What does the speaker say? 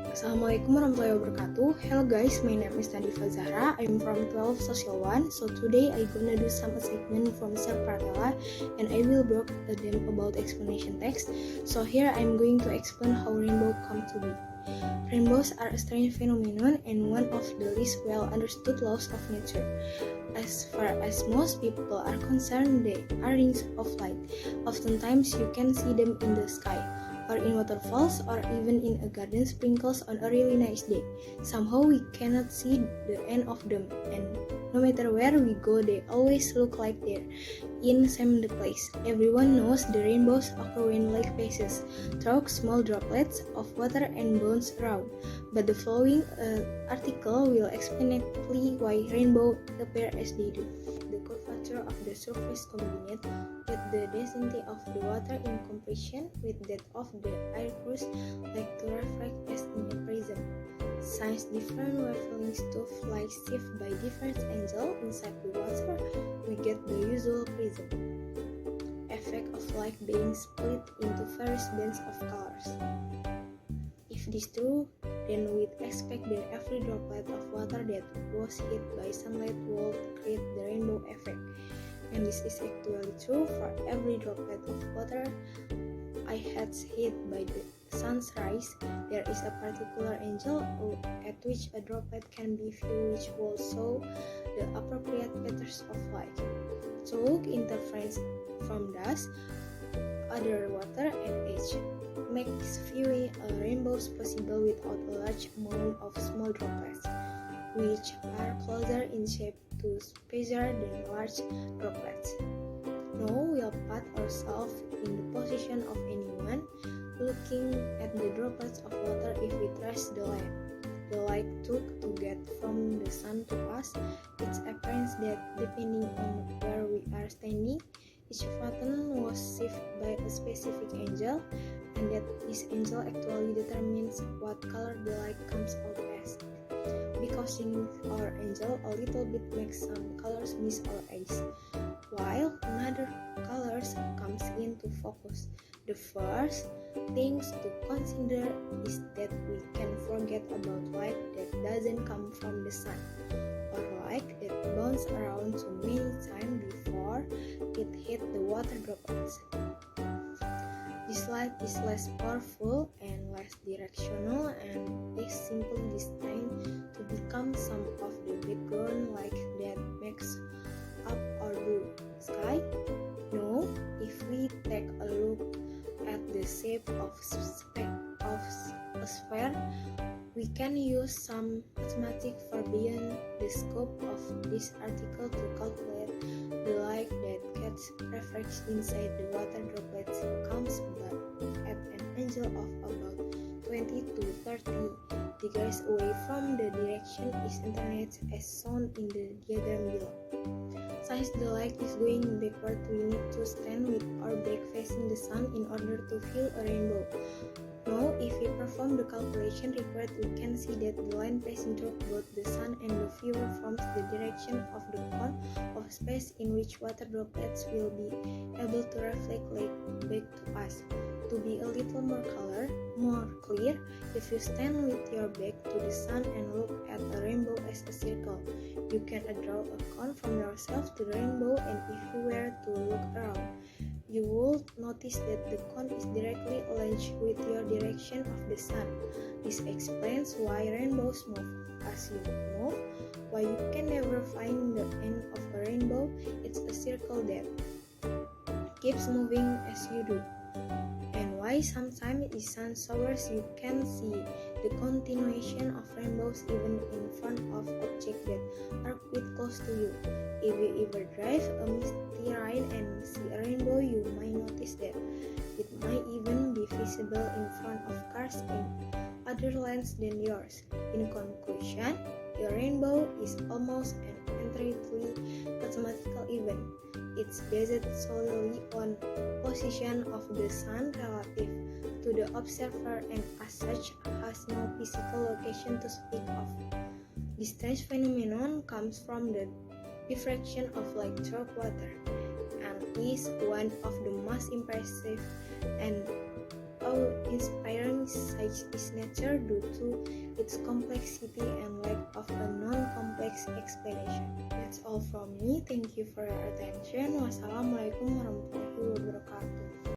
Assalamualaikum warahmatullahi wabarakatuh. Hello guys, my name is Nadifa Zahra. I'm from 12 Social 1. So today I'm gonna do some segment from Sir Pratella and I will break them about explanation text. So here I'm going to explain how rainbow come to be. Rainbows are a strange phenomenon and one of the least well understood laws of nature. As far as most people are concerned, they are rings of light. Oftentimes you can see them in the sky, or in waterfalls, or even in a garden sprinkles on a really nice day. Somehow we cannot see the end of them, and no matter where we go, they always look like they're in same place. Everyone knows the rainbows occur when light passes through small droplets of water and bounce around. But the following article will explain exactly why rainbows appear as they do. The curvature of the surface combined with the density of the water in comparison with that of the air crust like to reflect as in a prism. Since different wavelengths of light shift by different angles inside the water, we get the usual prism effect of light being split into various bands of colors. If this is true, then we'd expect that every droplet of water that was hit by sunlight would create the rainbow effect. And this is actually true for every droplet of water I had hit by the sun's rays. There is a particular angle at which a droplet can be viewed which will show the appropriate patterns of light. So look interference from dust, other water and edge makes viewing a rainbows possible without a large amount of small droplets, which are closer in shape to spacer than large droplets. Now we'll put ourselves in the position of anyone looking at the droplets of water if we trace the lamp. The light took to get from the sun to us. It's apparent that depending on where we are standing, each photon was shifted by a specific angle, and that this angle actually determines what color the light comes out as. Because in our angle a little bit makes some colors miss our eyes, while another colors comes into focus. The first thing to consider is that we can forget about light that doesn't come from the sun, or light that bounces around so many times before it hit the water droplets. This light is less powerful and less directional and is simply destined to become some of the background light that makes up our blue sky. No, if we take a look at the shape of a sphere, we can use some mathematics far beyond the scope of this article to calculate the light that gets reflected inside the water droplets comes at an angle of about 20 to 30 degrees away from the direction is intended as shown in the diagram below. Since the light is going backward, we need to stand with our back facing the sun in order to view a rainbow. Now, if we perform the calculation required, we can see that the line passing through both the sun and the viewer forms the direction of the cone of space in which water droplets will be able to reflect light back to us. To be a little more clear, if you stand with your back to the sun and look at a rainbow as a circle, you can draw a cone from yourself to the rainbow, and if you were to look around, you will notice that the cone is directly aligned with your direction of the sun. This explains why rainbows move. As you move, why you can never find the end of a rainbow. It's a circle that keeps moving as you do. And why sometimes in sun showers you can see the continuation of rainbows even in front of objects that are quite close to you. If you ever drive a misty ride and see a rainbow, you might notice that it might even be visible in front of cars in other lanes than yours. In conclusion, the rainbow is almost an entirely mathematical event. It's based solely on position of the sun relative to the observer and as such has no physical location to speak of. This strange phenomenon comes from the diffraction of light through water and is one of the most impressive and how inspiring such is nature due to its complexity and lack of a non-complex explanation. That's all from me. Thank you for your attention. Wassalamualaikum warahmatullahi wabarakatuh.